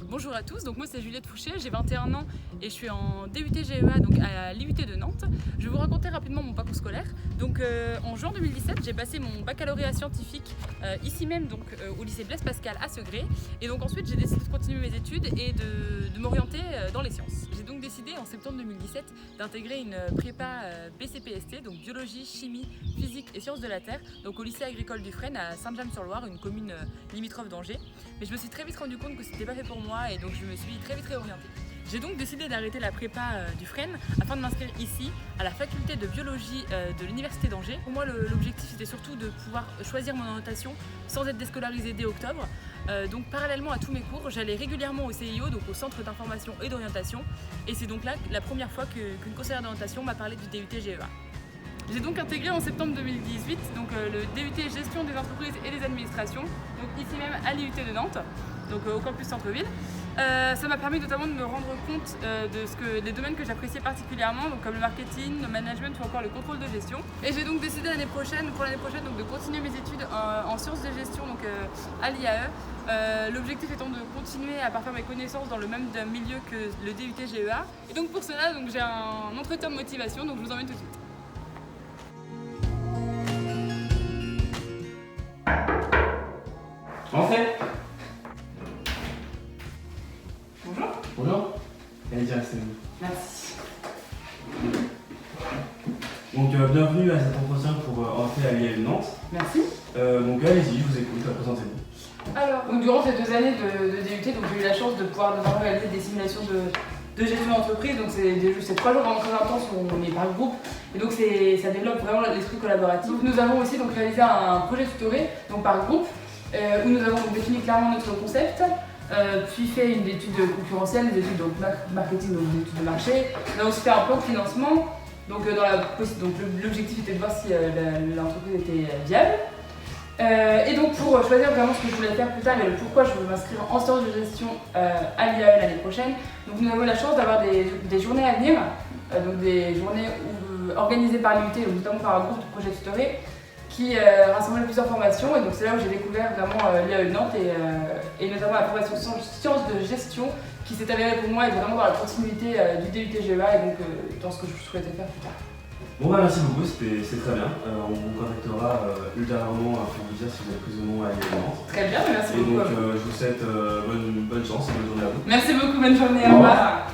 Bonjour à tous, donc moi c'est Juliette Fouché, j'ai 21 ans et je suis en DUT GEA donc à l'IUT de Nantes. Je vais vous raconter rapidement mon parcours scolaire. Donc en juin 2017, j'ai passé mon baccalauréat scientifique ici même donc au lycée Blaise Pascal à Segré. Et donc ensuite j'ai décidé de continuer mes études et de m'orienter dans les sciences. J'ai donc décidé en septembre 2017 d'intégrer une prépa BCPST, donc biologie, chimie, physique et sciences de la Terre, donc au lycée agricole du Fresne à Saint-James-sur-Loire, une commune limitrophe d'Angers. Mais je me suis très vite rendu compte que c'était pas fait pour moi et donc je me suis très vite réorientée. J'ai donc décidé d'arrêter la prépa du Fresne afin de m'inscrire ici à la faculté de biologie de l'université d'Angers. Pour moi l'objectif c'était surtout de pouvoir choisir mon orientation sans être déscolarisée dès octobre. Donc parallèlement à tous mes cours, j'allais régulièrement au CIO, donc au centre d'information et d'orientation, et c'est donc là la première fois qu'une conseillère d'orientation m'a parlé du DUT GEA. J'ai donc intégré en septembre 2018 donc, le DUT Gestion des entreprises et des administrations, donc ici même à l'IUT de Nantes, donc au campus centre-ville. Ça m'a permis notamment de me rendre compte des domaines que j'appréciais particulièrement, donc comme le marketing, le management ou encore le contrôle de gestion. Et j'ai donc décidé pour l'année prochaine donc, de continuer mes études en sciences de gestion donc, à l'IAE. L'objectif étant de continuer à parfaire mes connaissances dans le même milieu que le DUT GEA. Et donc pour cela donc, j'ai un entretien de motivation, donc je vous emmène tout de suite. Entrez. Bonjour. Bonjour. Allez, dire c'est vous. Merci. Donc, bienvenue à cet entretien pour entrer à l'IAE de Nantes. Merci. Donc, allez-y, je vous écoute, présentez-vous. Alors, donc, durant ces 2 années de DUT, donc, j'ai eu la chance de pouvoir notamment réaliser des simulations de gestion d'entreprise. Donc, c'est 3 jours vraiment très intenses où on est par groupe. Et donc, ça développe vraiment l'esprit collaboratif. Donc, nous avons aussi donc, réalisé un projet tutoré donc, par groupe où nous avons donc, défini clairement notre concept. Puis fait une étude concurrentielle, des études donc marketing, donc des études de marché. On a aussi fait un plan de financement. Donc, l'objectif était de voir si l'entreprise était viable. Et donc pour choisir vraiment ce que je voulais faire plus tard et le pourquoi je veux m'inscrire en sciences de gestion à l'IAE l'année prochaine, donc nous avons la chance d'avoir des journées à venir, donc des journées organisées par l'IUT, notamment par un groupe de projets tutorés, qui rassemblait plusieurs formations, et donc c'est là où j'ai découvert vraiment l'IAE de Nantes et notamment la formation sciences de gestion qui s'est avérée pour moi être vraiment dans la continuité du DUT GEA et donc dans ce que je souhaitais faire plus tard. Bon, bah, merci beaucoup, c'est très bien. On vous contactera ultérieurement pour vous dire si vous êtes pris ou non à l'IAE de Nantes. Très bien, merci et beaucoup. Et donc, je vous souhaite bonne chance et bonne journée à vous. Merci beaucoup, bonne journée, au revoir.